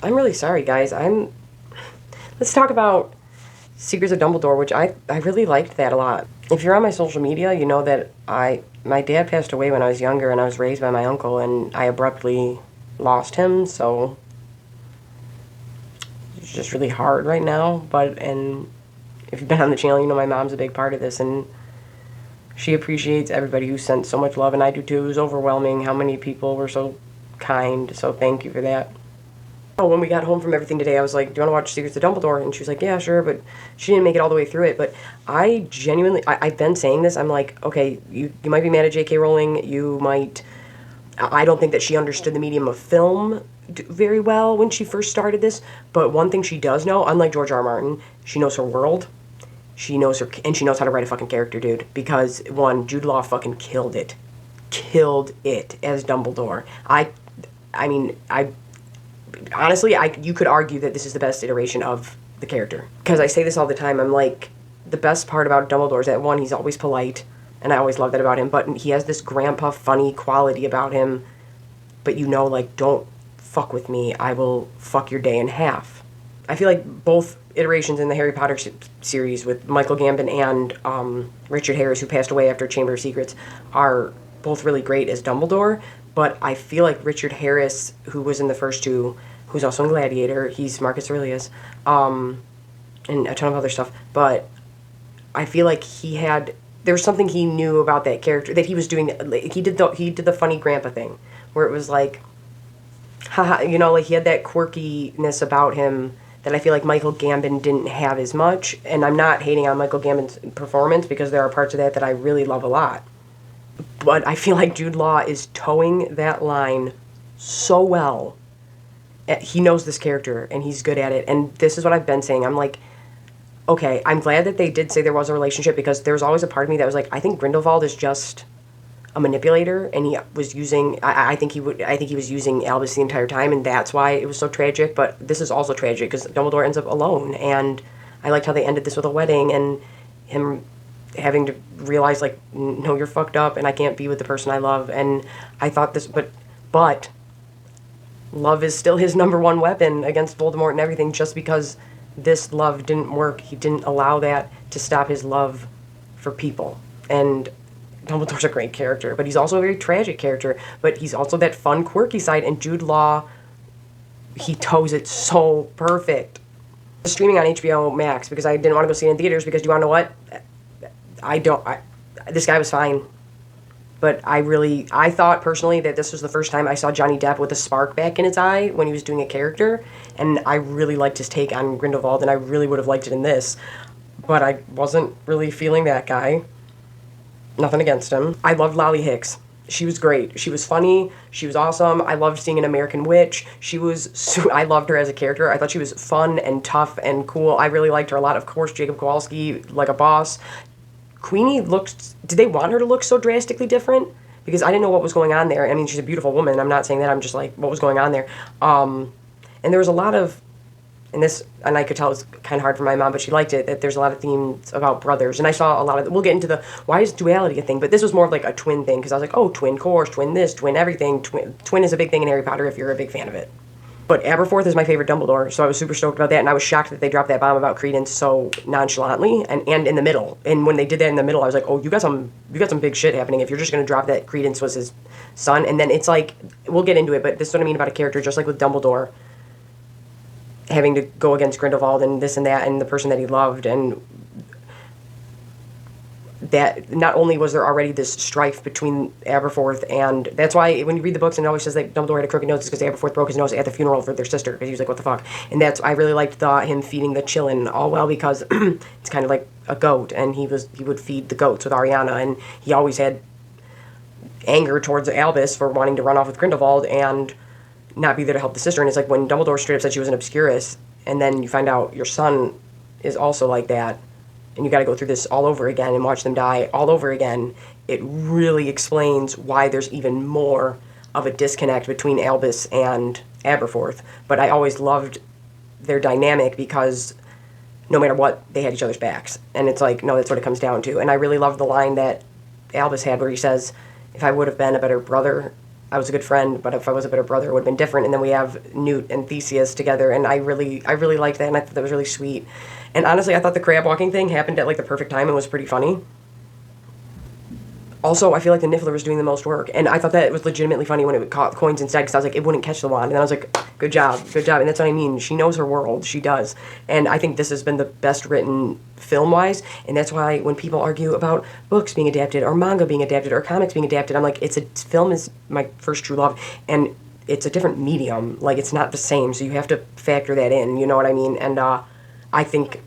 I'm really sorry, guys. Let's talk about Secrets of Dumbledore, which I really liked that a lot. If you're on my social media, you know that my dad passed away when I was younger, and I was raised by my uncle, and I abruptly lost him, so it's just really hard right now. And if you've been on the channel, you know my mom's a big part of this, and she appreciates everybody who sent so much love, and I do too. It was overwhelming how many people were so kind, so thank you for that. Oh, when we got home from everything today, I was like, do you want to watch Secrets of Dumbledore? And she was like, yeah, sure, but she didn't make it all the way through it. But I genuinely, I've been saying this, I'm like, okay, you might be mad at J.K. Rowling, I don't think that she understood the medium of film very well when she first started this, but one thing she does know, unlike George R. R. Martin, she knows her world, she knows how to write a fucking character, dude, because, one, Jude Law fucking killed it as Dumbledore. Honestly, you could argue that this is the best iteration of the character. Because I say this all the time, I'm like, the best part about Dumbledore is that, one, he's always polite, and I always love that about him, but he has this grandpa funny quality about him, but like, don't fuck with me, I will fuck your day in half. I feel like both iterations in the Harry Potter series with Michael Gambon and Richard Harris, who passed away after Chamber of Secrets, are both really great as Dumbledore, but I feel like Richard Harris, who was in the first two, who's also in Gladiator, he's Marcus Aurelius, and a ton of other stuff, but I feel like there was something he knew about that character that he was doing. He did the funny grandpa thing, where it was like, haha, like he had that quirkiness about him that I feel like Michael Gambon didn't have as much. And I'm not hating on Michael Gambon's performance, because there are parts of that I really love a lot. But I feel like Jude Law is towing that line so well. He knows this character, and he's good at it. And this is what I've been saying. I'm like, okay, I'm glad that they did say there was a relationship, because there was always a part of me that was like, I think Grindelwald is just a manipulator, and he was using, I think he was using Albus the entire time, and that's why it was so tragic. But this is also tragic, because Dumbledore ends up alone, and I liked how they ended this with a wedding, and him having to realize, like, no, you're fucked up, and I can't be with the person I love. And I thought this, but love is still his number one weapon against Voldemort and everything, just because this love didn't work. He didn't allow that to stop his love for people. And Dumbledore's a great character, but he's also a very tragic character, but he's also that fun, quirky side, and Jude Law, he toes it so perfect. It's streaming on HBO Max, because I didn't want to go see it in theaters, because, do you want to know what? This guy was fine. But I thought personally that this was the first time I saw Johnny Depp with a spark back in his eye when he was doing a character, and I really liked his take on Grindelwald, and I really would have liked it in this, but I wasn't really feeling that guy. Nothing against him. I loved Lolly Hicks. She was great. She was funny. She was awesome. I loved seeing an American Witch. I loved her as a character. I thought she was fun and tough and cool. I really liked her a lot. Of course, Jacob Kowalski, like a boss. Queenie did they want her to look so drastically different? Because I didn't know what was going on there. I mean, she's a beautiful woman. I'm not saying that. I'm just like, what was going on there? And there was a lot of, and I could tell it was kind of hard for my mom, but she liked it, that there's a lot of themes about brothers. And I saw a lot of, we'll get into why is duality a thing? But this was more of like a twin thing, because I was like, oh, twin course, twin this, twin everything. Twin is a big thing in Harry Potter if you're a big fan of it. But Aberforth is my favorite Dumbledore, so I was super stoked about that, and I was shocked that they dropped that bomb about Credence so nonchalantly, and in the middle. And when they did that in the middle, I was like, oh, you got some big shit happening if you're just going to drop that Credence was his son. And then it's like, we'll get into it, but this is what I mean about a character, just like with Dumbledore, having to go against Grindelwald and this and that, and the person that he loved, and that not only was there already this strife between Aberforth, and that's why when you read the books and it always says that Dumbledore had a crooked nose, it's because Aberforth broke his nose at the funeral for their sister, because he was like, what the fuck? And I really liked him feeding the Chillin all well, because it's kind of like a goat, and he would feed the goats with Ariana, and he always had anger towards Albus for wanting to run off with Grindelwald and not be there to help the sister. And it's like, when Dumbledore straight up said she was an Obscurus, and then you find out your son is also like that, and you got to go through this all over again and watch them die all over again, it really explains why there's even more of a disconnect between Albus and Aberforth. But I always loved their dynamic, because no matter what, they had each other's backs. And it's like, no, that's what it comes down to. And I really loved the line that Albus had where he says, if I would have been a better brother, I was a good friend, but if I was a better brother, it would have been different. And then we have Newt and Theseus together, and I really liked that, and I thought that was really sweet. And honestly, I thought the crab walking thing happened at like the perfect time and was pretty funny. Also, I feel like the Niffler was doing the most work, and I thought that it was legitimately funny when it caught coins instead, because I was like, it wouldn't catch the wand, and then I was like, good job, and that's what I mean. She knows her world, she does, and I think this has been the best written film-wise, and that's why when people argue about books being adapted, or manga being adapted, or comics being adapted, I'm like, film is my first true love, and it's a different medium, like, it's not the same, so you have to factor that in, you know what I mean, and I think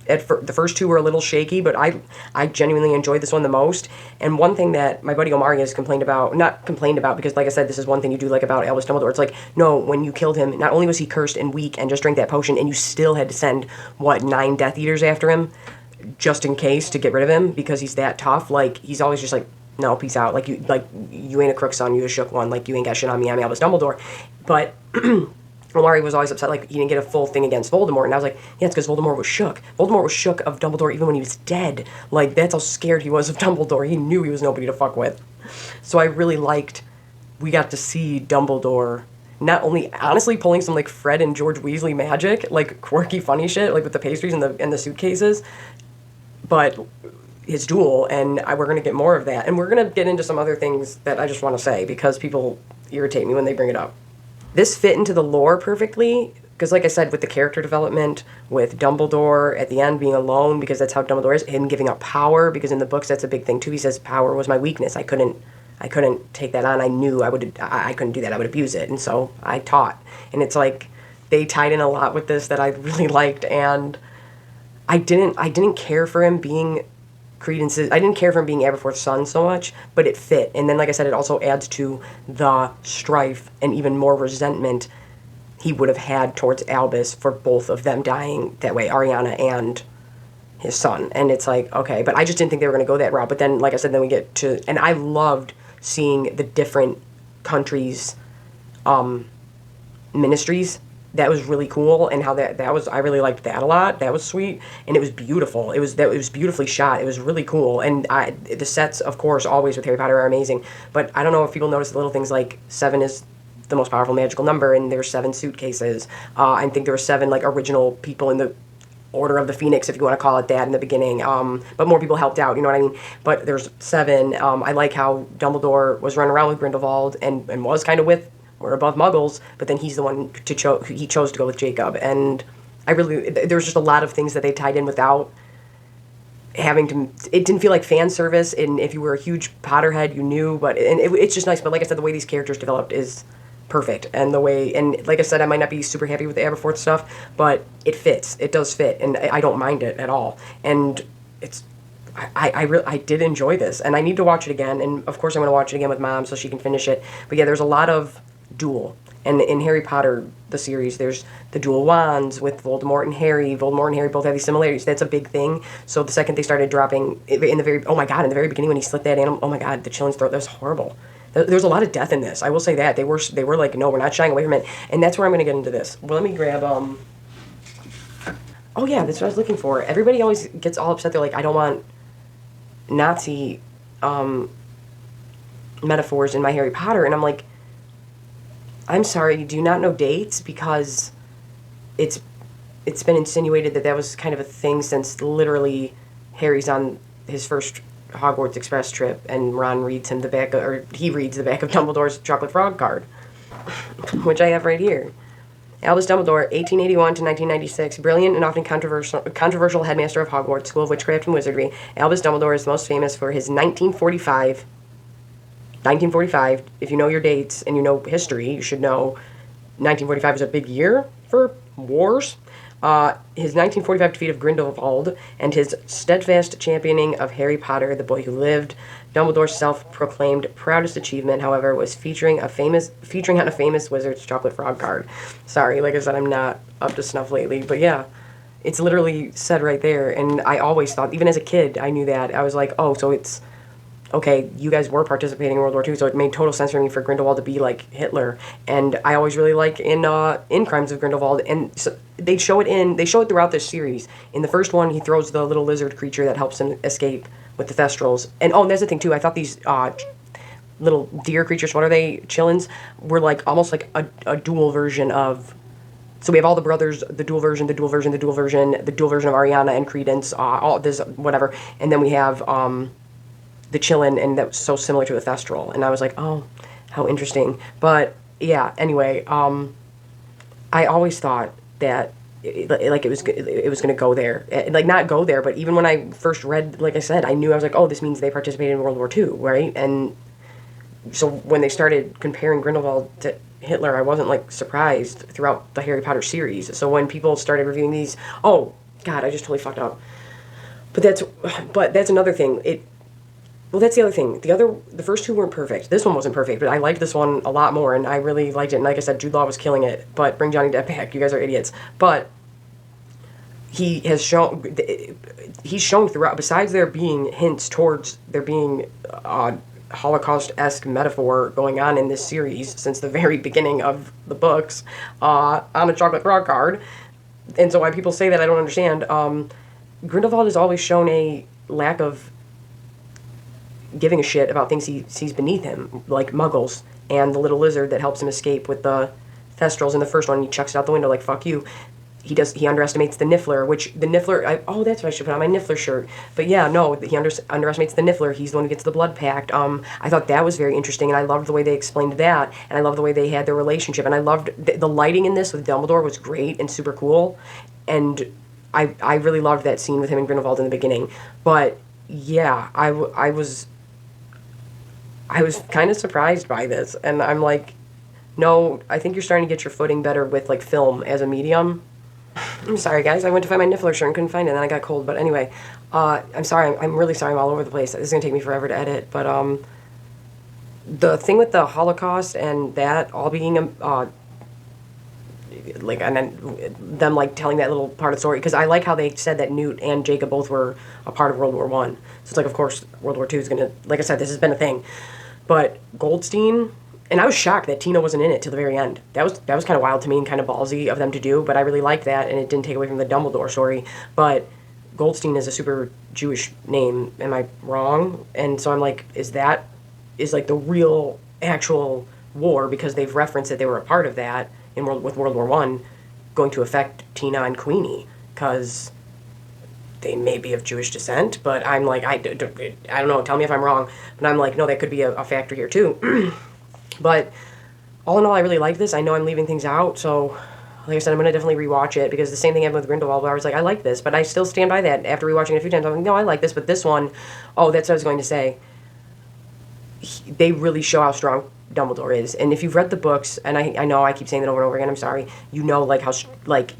the first two were a little shaky, but I genuinely enjoyed this one the most. And one thing that my buddy Omari has not complained about, because like I said, this is one thing you do like about Albus Dumbledore. It's like, no, when you killed him, not only was he cursed and weak and just drank that potion, and you still had to send, 9 Death Eaters after him, just in case, to get rid of him, because he's that tough. Like, he's always just like, no, peace out. Like, you ain't a crook, son, you a shook one. Like, you ain't got shit on me, I'm Albus Dumbledore. But Omari was always upset, like, he didn't get a full thing against Voldemort, and I was like, yeah, it's because Voldemort was shook. Voldemort was shook of Dumbledore even when he was dead. Like, that's how scared he was of Dumbledore. He knew he was nobody to fuck with. So I really liked, we got to see Dumbledore not only, honestly, pulling some, like, Fred and George Weasley magic, like, quirky, funny shit, like, with the pastries and the suitcases, but his duel, and we're going to get more of that. And we're going to get into some other things that I just want to say, because people irritate me when they bring it up. This fit into the lore perfectly, because like I said, with the character development, with Dumbledore at the end being alone, because that's how Dumbledore is, him giving up power, because in the books that's a big thing too. He says power was my weakness. I couldn't take that on. I knew I couldn't do that. I would abuse it, and so I taught. And it's like they tied in a lot with this that I really liked, and I didn't care for him being Credence's. I didn't care for him being Aberforth's son so much, but it fit. And then, like I said, it also adds to the strife and even more resentment he would have had towards Albus for both of them dying that way, Ariana and his son. And it's like, okay, but I just didn't think they were going to go that route. But then, like I said, then we get to, and I loved seeing the different countries' ministries. That was really cool, and how that was, I really liked that a lot. That was sweet, and it was beautiful. It was beautifully shot. It was really cool, and the sets, of course, always with Harry Potter are amazing. But I don't know if people notice the little things like 7 is the most powerful magical number, and there's 7 suitcases. I think there were 7 like original people in the Order of the Phoenix, if you want to call it that, in the beginning. But more people helped out, you know what I mean? But there's 7. I like how Dumbledore was running around with Grindelwald and was kind of with, we're above Muggles, but then he's the one he chose to go with Jacob. And there was just a lot of things that they tied in without having to, it didn't feel like fan service, and if you were a huge Potterhead, you knew, it's just nice. But like I said, the way these characters developed is perfect, and like I said, I might not be super happy with the Aberforth stuff, but it fits, it does fit, and I don't mind it at all. And it's, I did enjoy this, and I need to watch it again, and of course I'm going to watch it again with Mom so she can finish it. But yeah, there's a lot of duel. And in Harry Potter, the series, there's the dual wands with Voldemort and Harry. Voldemort and Harry both have these similarities. That's a big thing. So the second they started dropping, in the very beginning when he slit that animal, oh my god, the chilling's throat, that was horrible. There's a lot of death in this. I will say that. They were like, no, we're not shying away from it. And that's where I'm going to get into this. Well, let me grab, oh yeah, that's what I was looking for. Everybody always gets all upset. They're like, I don't want Nazi, metaphors in my Harry Potter. And I'm like, I'm sorry, do you not know dates? Because it's been insinuated that was kind of a thing since literally Harry's on his first Hogwarts Express trip, and Ron reads him he reads the back of Dumbledore's Chocolate Frog card, which I have right here. Albus Dumbledore, 1881 to 1996, brilliant and often controversial headmaster of Hogwarts School of Witchcraft and Wizardry. Albus Dumbledore is most famous for his 1945, if you know your dates and you know history, you should know 1945 is a big year for wars. His 1945 defeat of Grindelwald and his steadfast championing of Harry Potter, the boy who lived. Dumbledore's self-proclaimed proudest achievement, however, was featuring on a famous wizard's chocolate frog card. Sorry, like I said, I'm not up to snuff lately, but yeah, it's literally said right there, and I always thought, even as a kid, I knew that. I was like, oh, so it's, okay, you guys were participating in World War II, so it made total sense for me for Grindelwald to be like Hitler. And I always really like in Crimes of Grindelwald, and so they show it throughout this series. In the first one, he throws the little lizard creature that helps him escape with the Thestrals. And oh, and there's the thing too, I thought these little deer creatures, what are they, chillins, were like almost like a dual version of, so we have all the brothers, the dual version, the dual version, the dual version, the dual version of Ariana and Credence, all this, whatever, and then we have the chillin, and that's so similar to the Thestral, and I was like, oh, how interesting. But yeah, anyway, I always thought that like it was going to go there, like not go there, but even when I first read, like I said, I knew, I was like, oh, this means they participated in World War II, right? And so when they started comparing Grindelwald to Hitler, I wasn't like surprised throughout the Harry Potter series. So when people started reviewing these, oh God, I just totally fucked up. But that's another thing. Well, that's the other thing. The first two weren't perfect. This one wasn't perfect, but I liked this one a lot more, and I really liked it. And like I said, Jude Law was killing it. But bring Johnny Depp back. You guys are idiots. But he's shown throughout, besides there being hints towards there being Holocaust-esque metaphor going on in this series since the very beginning of the books, on a chocolate rock card. And so why people say that, I don't understand. Grindelwald has always shown a lack of giving a shit about things he sees beneath him, like muggles and the little lizard that helps him escape with the Thestrals in the first one. He chucks it out the window like, fuck you. He underestimates the Niffler, which the Niffler, that's what I should put on my Niffler shirt. But yeah, no, he underestimates the Niffler. He's the one who gets the blood pact. I thought that was very interesting, and I loved the way they explained that, and I loved the way they had their relationship, and I loved the lighting in this with Dumbledore was great and super cool, and I really loved that scene with him and Grindelwald in the beginning. But yeah, I was kind of surprised by this, and I'm like, no, I think you're starting to get your footing better with like film as a medium. I'm sorry, guys. I went to find my Niffler shirt and couldn't find it, and then I got cold. But anyway, I'm sorry. I'm really sorry. I'm all over the place. This is going to take me forever to edit. But the thing with the Holocaust and that all being like, and then them like telling that little part of the story, because I like how they said that Newt and Jacob both were a part of World War One. So it's like, of course, World War II is going to, like I said, this has been a thing. But Goldstein, and I was shocked that Tina wasn't in it till the very end. That was kind of wild to me and kind of ballsy of them to do, but I really liked that, and it didn't take away from the Dumbledore story. But Goldstein is a super Jewish name. Am I wrong? And so I'm like, is like the real actual war, because they've referenced that they were a part of that with World War One, going to affect Tina and Queenie, because they may be of Jewish descent, but I'm like, I don't know, tell me if I'm wrong, but I'm like, no, that could be a factor here too. But all in all, I really like this. I know I'm leaving things out, so like I said, I'm going to definitely rewatch it, because the same thing happened with Grindelwald, where I was like, I like this, but I still stand by that after rewatching it a few times. I'm like, no, I like this, but this one, oh, that's what I was going to say. They really show how strong Dumbledore is, and if you've read the books, and I know I keep saying that over and over again, I'm sorry, you know, like how, like,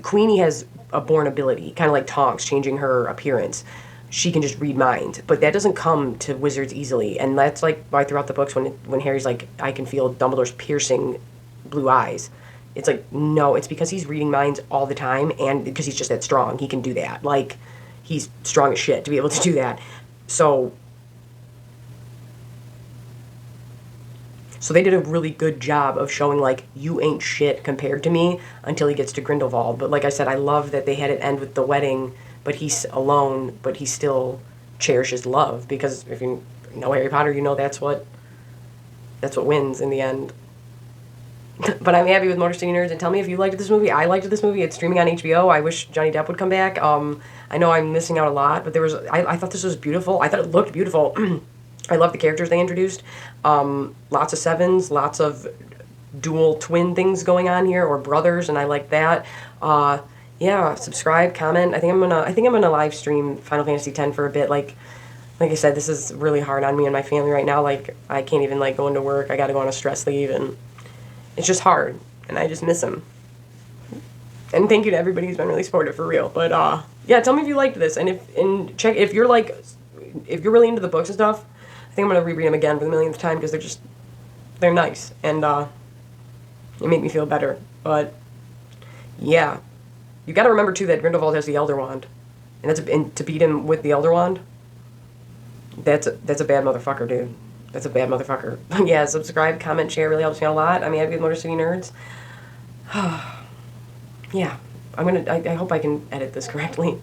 Queenie has a born ability, kind of like Tonks, changing her appearance. She can just read minds, but that doesn't come to wizards easily, and that's like why throughout the books when Harry's like, I can feel Dumbledore's piercing blue eyes, it's like, no, it's because he's reading minds all the time, and because he's just that strong, he can do that. Like, he's strong as shit to be able to do that. So they did a really good job of showing, like, you ain't shit compared to me until he gets to Grindelwald. But like I said, I love that they had it end with the wedding, but he's alone, but he still cherishes love, because if you know Harry Potter, you know that's what wins in the end. But I'm happy with Motor City Nerds, and tell me if you liked this movie. I liked this movie. It's streaming on HBO. I wish Johnny Depp would come back. I know I'm missing out a lot, but I thought this was beautiful. I thought it looked beautiful. I love the characters they introduced. Lots of sevens, lots of dual twin things going on here, or brothers, and I like that. Yeah, subscribe, comment. I think I'm gonna live stream Final Fantasy X for a bit. Like I said, this is really hard on me and my family right now. Like, I can't even like go into work. I got to go on a stress leave, and it's just hard, and I just miss them. And thank you to everybody who's been really supportive, for real. But yeah, tell me if you liked this, and if you're really into the books and stuff. I think I'm gonna reread them again for the millionth time, because they're nice, and they make me feel better. But yeah, you got to remember too that Grindelwald has the Elder Wand, and to beat him with the Elder Wand, that's a bad motherfucker, dude. That's a bad motherfucker. Yeah, subscribe, comment, share, really helps me out a lot. I mean, I've been Motor City Nerds. Yeah, I hope I can edit this correctly.